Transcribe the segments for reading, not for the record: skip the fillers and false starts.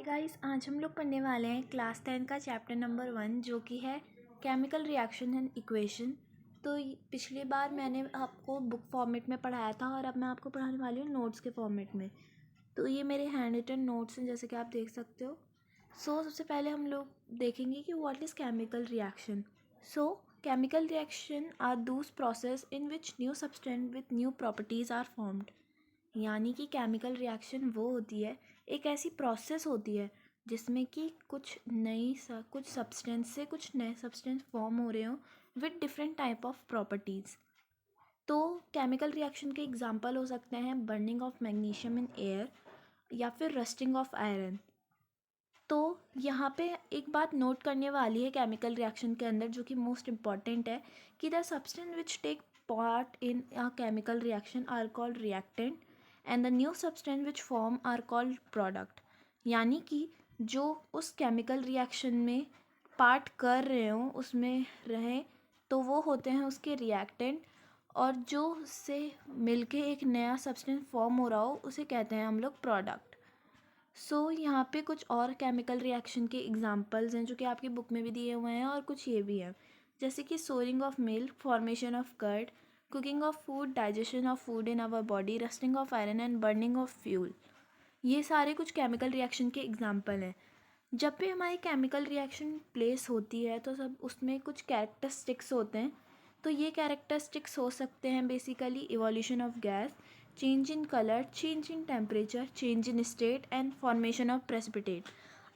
Hi guys, आज हम लोग पढ़ने वाले हैं क्लास 10 का चैप्टर नंबर 1 जो कि है केमिकल रिएक्शन एंड इक्वेशन। तो पिछली बार मैंने आपको बुक फॉर्मेट में पढ़ाया था और अब मैं आपको पढ़ाने वाली हूँ नोट्स के फॉर्मेट में। तो ये मेरे हैंड रिटन नोट्स हैं जैसे कि आप देख सकते हो। सबसे पहले हम लोग देखेंगे कि what is chemical reaction. Chemical reaction are those process in which new substance with new properties are formed. यानी कि केमिकल रिएक्शन वो होती है, एक ऐसी प्रोसेस होती है जिसमें कि कुछ सब्सटेंस से कुछ नए सब्सटेंस फॉर्म हो रहे हो with different type of properties. तो केमिकल रिएक्शन के एग्जांपल हो सकते हैं burning of magnesium in air या फिर रस्टिंग ऑफ आयरन। तो यहाँ पे एक बात नोट करने वाली है केमिकल रिएक्शन के अंदर जो कि मोस्ट इम्पॉर्टेंट है कि the substance which take part in a chemical reaction are called reactant and the new substance which form are called product. यानी कि जो उस केमिकल रिएक्शन में पार्ट कर रहे हो उसमें रहें तो वो होते हैं उसके रिएक्टेंट, और जो उससे मिलके एक नया सब्सटेंस फॉर्म हो रहा हो उसे कहते हैं हम लोग प्रोडक्ट। यहाँ पे कुछ और केमिकल रिएक्शन के एग्जांपल्स हैं जो कि आपकी बुक में भी दिए हुए हैं और कुछ ये भी हैं, जैसे कि souring of milk, formation of curd, cooking of food, digestion of food in our body, rusting of iron and burning of fuel. ये सारे कुछ केमिकल रिएक्शन के एग्जांपल हैं। जब भी हमारी केमिकल रिएक्शन प्लेस होती है तो सब उसमें कुछ कैरेक्टरिस्टिक्स होते हैं। तो ये कैरेक्टरिस्टिक्स हो सकते हैं basically evolution of gas, change in colour, change in temperature, change in state and formation of precipitate.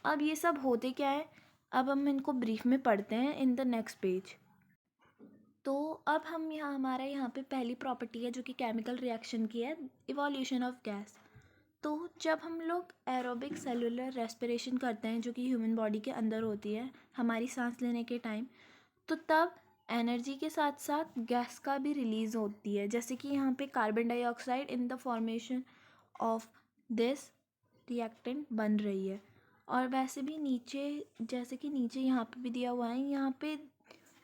अब ये सब होते क्या है, अब हम इनको ब्रीफ में पढ़ते हैं इन द नेक्स्ट पेज। तो अब हम हमारा यहाँ पे पहली प्रॉपर्टी है जो कि केमिकल रिएक्शन की है, इवोल्यूशन ऑफ गैस। तो जब हम लोग एरोबिक सेलुलर रेस्पिरेशन करते हैं जो कि ह्यूमन बॉडी के अंदर होती है हमारी सांस लेने के टाइम, तो तब एनर्जी के साथ साथ गैस का भी रिलीज़ होती है, जैसे कि यहाँ पे carbon dioxide in the formation of this reactant बन रही है। और वैसे भी नीचे, जैसे कि नीचे यहाँ पे भी दिया हुआ है, यहाँ पे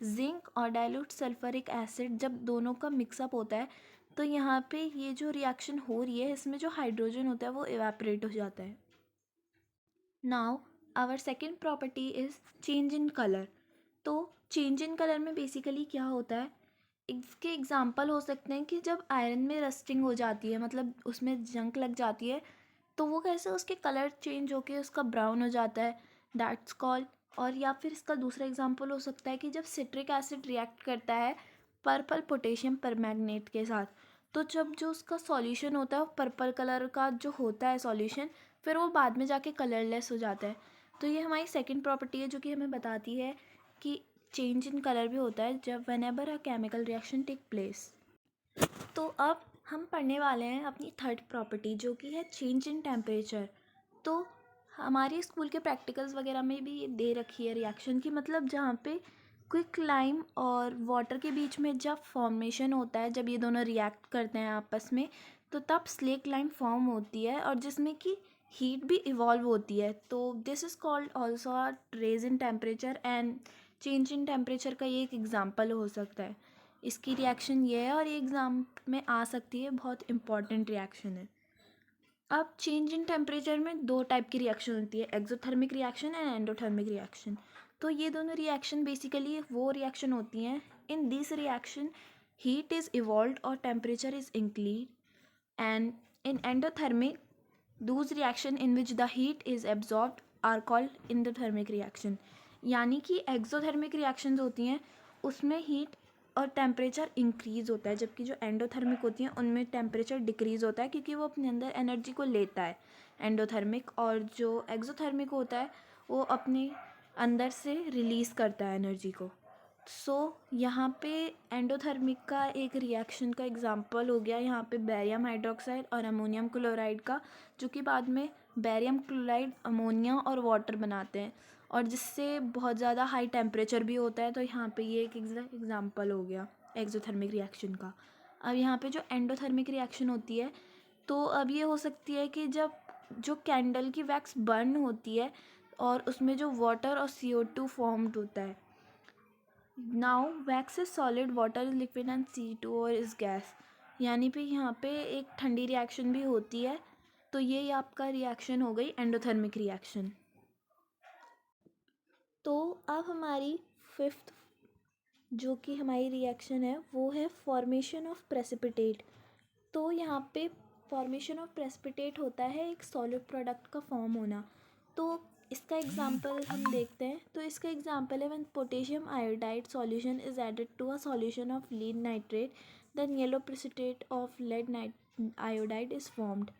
जिंक और डाइल्यूट सल्फरिक एसिड जब दोनों का मिक्सअप होता है तो यहाँ पे ये जो रिएक्शन हो रही है इसमें जो हाइड्रोजन होता है वो इवेपोरेट हो जाता है। Now our second property is change in colour. तो चेंज इन कलर में बेसिकली क्या होता है, इसके एग्जांपल हो सकते हैं कि जब आयरन में रस्टिंग हो जाती है, मतलब उसमें जंग लग जाती है, तो वो कैसे उसके कलर चेंज होके उसका ब्राउन हो जाता है, दैट्स कॉल्ड। और या फिर इसका दूसरा एग्जांपल हो सकता है कि जब सिट्रिक एसिड रिएक्ट करता है पर्पल पोटेशियम परमैंगनेट के साथ, तो जब जो उसका सॉल्यूशन होता है वो पर्पल कलर का जो होता है सॉल्यूशन, फिर वो बाद में जाके कलरलेस हो जाता है। तो ये हमारी सेकंड प्रॉपर्टी है जो कि हमें बताती है कि चेंज इन कलर भी होता है जब whenever a chemical reaction take place. तो अब हम पढ़ने वाले हैं अपनी थर्ड प्रॉपर्टी जो कि है चेंज इन टेम्परेचर। तो हमारे स्कूल के प्रैक्टिकल्स वगैरह में भी ये दे रखी है रिएक्शन की, मतलब जहाँ पे क्विक लाइम और वाटर के बीच में जब फॉर्मेशन होता है, जब ये दोनों रिएक्ट करते हैं आपस में, तो तब स्लेक लाइन फॉर्म होती है और जिसमें कि हीट भी इवॉल्व होती है। तो this is called also a rise in temperature and change in temperature का ये एक एग्जाम्पल हो सकता है। इसकी रिएक्शन ये है और ये एग्ज़ाम में आ सकती है, बहुत इंपॉर्टेंट रिएक्शन है। अब चेंज इन टेम्परेचर में दो टाइप की रिएक्शन होती है, exothermic reaction and endothermic reaction. तो ये दोनों रिएक्शन बेसिकली वो रिएक्शन होती हैं, in this reaction heat is evolve और temperature is increase, and in endothermic those reaction in which the heat is absorbed are called endothermic reaction. यानी कि exothermic reactions होती हैं उसमें हीट और टेम्परेचर इंक्रीज़ होता है, जबकि जो एंडोथर्मिक होती हैं उनमें टेम्परेचर डिक्रीज़ होता है क्योंकि वो अपने अंदर एनर्जी को लेता है एंडोथर्मिक, और जो एक्सोथर्मिक होता है वो अपने अंदर से रिलीज़ करता है एनर्जी को। यहाँ पे एंडोथर्मिक का एक रिएक्शन का एग्जांपल हो गया यहाँ पे बेरियम हाइड्रोक्साइड और अमोनियम क्लोराइड का, जो कि बाद में बेरियम क्लोराइड अमोनिया और वाटर बनाते हैं और जिससे बहुत ज़्यादा हाई टेम्परेचर भी होता है। तो यहाँ पे ये एक एग्जांपल हो गया एक्सोथर्मिक रिएक्शन का। अब यहाँ पे जो एंडोथर्मिक रिएक्शन होती है, तो अब ये हो सकती है कि जब जो कैंडल की वैक्स बर्न होती है और उसमें जो वाटर और CO2 फॉर्म्ड होता है। Now wax is solid, water is liquid and C2 और इज गैस। यानी कि यहाँ पे एक ठंडी रिएक्शन भी होती है तो ये आपका रिएक्शन हो गई एंडोथर्मिक रिएक्शन। तो अब हमारी फिफ्थ जो कि हमारी रिएक्शन है वो है फॉर्मेशन ऑफ प्रेसिपिटेट। तो यहाँ पे फॉर्मेशन ऑफ प्रेसिपिटेट होता है एक सॉलिड प्रोडक्ट का फॉर्म होना। तो इसका एग्जांपल हम देखते हैं। तो इसका एग्जांपल है when potassium iodide solution is added to a solution of lead nitrate then yellow precipitate of lead iodide is formed.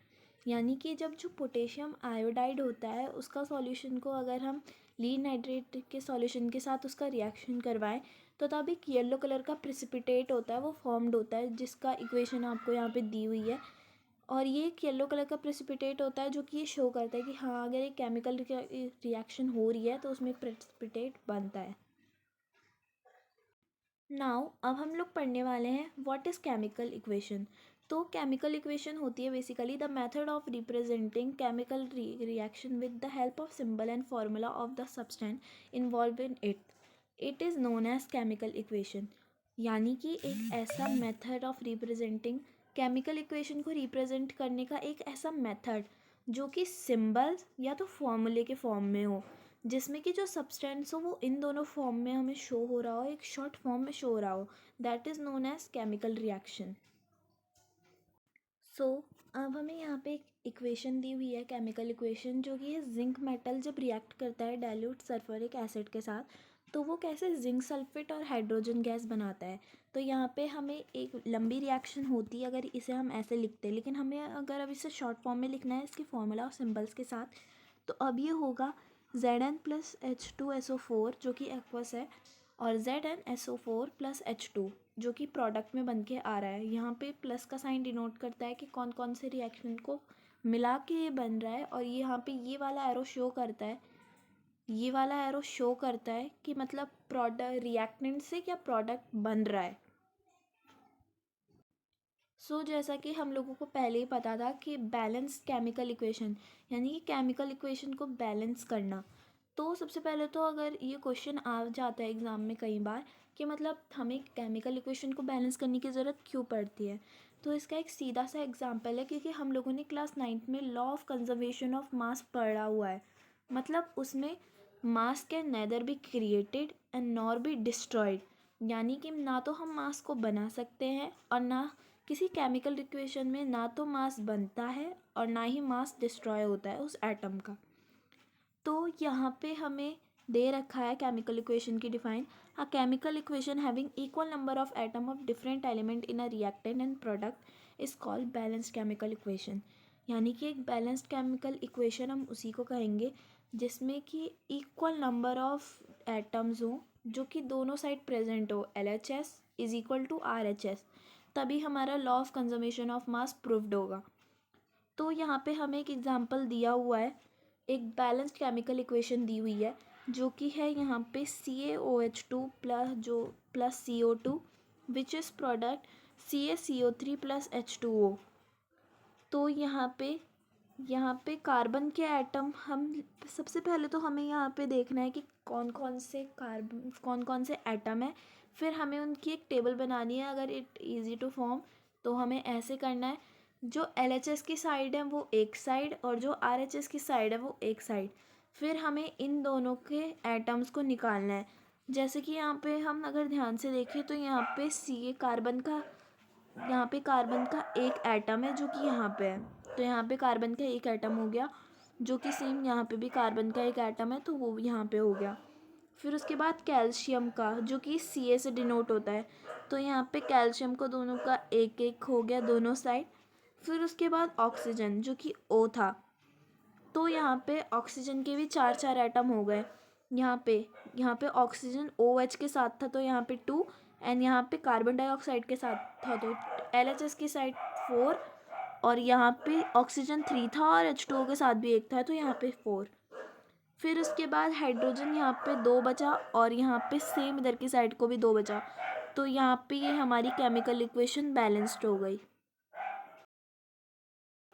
यानी कि जब जो पोटेशियम आयोडाइड होता है उसका सॉल्यूशन को अगर हम लीड नाइट्रेट के सॉल्यूशन के साथ उसका रिएक्शन करवाएं तो तब एक येलो कलर का प्रेसिपिटेट होता है वो फॉर्म्ड होता है, जिसका इक्वेशन आपको यहाँ पे दी हुई है। और ये एक येलो कलर का प्रेसिपिटेट होता है जो कि ये शो करता है कि हाँ अगर एक केमिकल रिएक्शन हो रही है तो उसमें एक प्रेसिपिटेट बनता है। नाउ अब हम लोग पढ़ने वाले हैं व्हाट इज़ केमिकल इक्वेशन। तो केमिकल इक्वेशन होती है basically the method of representing chemical reaction with the help of symbol and formula of the substance involve in it. It is known as chemical equation. यानी कि एक ऐसा method of representing chemical equation को represent करने का एक ऐसा method जो कि सिंबल या तो फॉर्मूले के फॉर्म में हो, जिसमें कि जो सब्सटेंस हो वो इन दोनों फॉर्म में हमें शो हो रहा हो, एक शॉर्ट फॉर्म में शो हो रहा हो, that is known as chemical reaction. So अब हमें यहाँ पे एक इक्वेशन दी हुई है केमिकल इक्वेशन जो कि है जिंक मेटल जब रिएक्ट करता है डाइल्यूट सल्फ्यूरिक एसिड के साथ तो वो कैसे जिंक सल्फेट और हाइड्रोजन गैस बनाता है। तो यहाँ पे हमें एक लंबी रिएक्शन होती है अगर इसे हम ऐसे लिखते हैं, लेकिन हमें अगर अब इसे शॉर्ट फॉर्म में लिखना है इसके फॉर्मूला और सिम्बल्स के साथ, तो अब ये होगा Zn प्लस H2SO4 जो कि एक्वस है और ZnSO4 प्लस H2 जो कि प्रोडक्ट में बन के आ रहा है। यहाँ पे प्लस का साइन डिनोट करता है कि कौन कौन से रिएक्शन को मिला के ये बन रहा है, और यहाँ पे ये वाला एरो शो करता है, ये वाला एरो शो करता है कि मतलब प्रोडक्ट रिएक्टेंट से क्या प्रोडक्ट बन रहा है। जैसा कि हम लोगों को पहले ही पता था कि बैलेंस केमिकल इक्वेशन यानी कि केमिकल इक्वेशन को बैलेंस करना। तो सबसे पहले तो अगर ये क्वेश्चन आ जाता है एग्ज़ाम में कई बार कि मतलब हमें केमिकल इक्वेशन को बैलेंस करने की ज़रूरत क्यों पड़ती है, तो इसका एक सीधा सा एग्जांपल है क्योंकि हम लोगों ने क्लास 9th में लॉ ऑफ कंजर्वेशन ऑफ मास पढ़ा हुआ है। मतलब उसमें मास can nether be created and nor be destroyed. यानी कि ना तो हम मास को बना सकते हैं और ना किसी केमिकल इक्वेशन में ना तो मास बनता है और ना ही मास डिस्ट्रॉय होता है उस एटम का। तो यहाँ पे हमें दे रखा है केमिकल इक्वेशन की define, a chemical equation having equal number of atom of different element in a reactant and product is called balanced chemical equation. यानी कि एक बैलेंस्ड केमिकल इक्वेशन हम उसी को कहेंगे जिसमें कि इक्वल नंबर ऑफ एटम्स हो जो कि दोनों साइड प्रेजेंट हो, LHS is equal to RHS, तभी हमारा law of conservation of mass proved होगा। तो यहाँ पे हमें एक एग्जांपल दिया हुआ है, एक बैलेंस्ड केमिकल इक्वेशन दी हुई है जो कि है यहाँ पे CaOH2 plus CO2 which is product CaCO3 plus H2O। तो यहाँ पे कार्बन के एटम हम सबसे पहले तो हमें यहाँ पे देखना है कि कौन कौन से एटम है, फिर हमें उनकी एक टेबल बनानी है। अगर इट इज़ी टू फॉर्म तो हमें ऐसे करना है, जो LHS की साइड है वो एक साइड और जो RHS की साइड है वो एक साइड, फिर हमें इन दोनों के एटम्स को निकालना है। जैसे कि यहाँ पे हम अगर ध्यान से देखें तो यहाँ पे कार्बन का एक एटम है जो कि यहाँ पे है, तो यहाँ पे कार्बन का एक एटम हो गया, जो कि सेम यहाँ पे भी कार्बन का एक एटम है तो वो यहाँ पे हो गया। फिर उसके बाद कैल्शियम का जो कि Ca से डिनोट होता है, तो यहाँ पे कैल्शियम को दोनों का एक एक हो गया दोनों साइड। फिर उसके बाद ऑक्सीजन जो कि O था, तो यहाँ पे ऑक्सीजन के भी चार चार एटम हो गए। यहाँ पे ऑक्सीजन OH के साथ था तो यहाँ पे 2, एंड यहाँ पे कार्बन डाइऑक्साइड के साथ था तो LHS की साइड 4, और यहाँ पे ऑक्सीजन 3 था और H2O के साथ भी एक था तो यहाँ पे 4। फिर उसके बाद हाइड्रोजन यहाँ पे 2 बचा और यहाँ पे सेम इधर की साइड को भी 2 बचा, तो यहाँ पे ये हमारी केमिकल इक्वेशन बैलेंस्ड हो गई।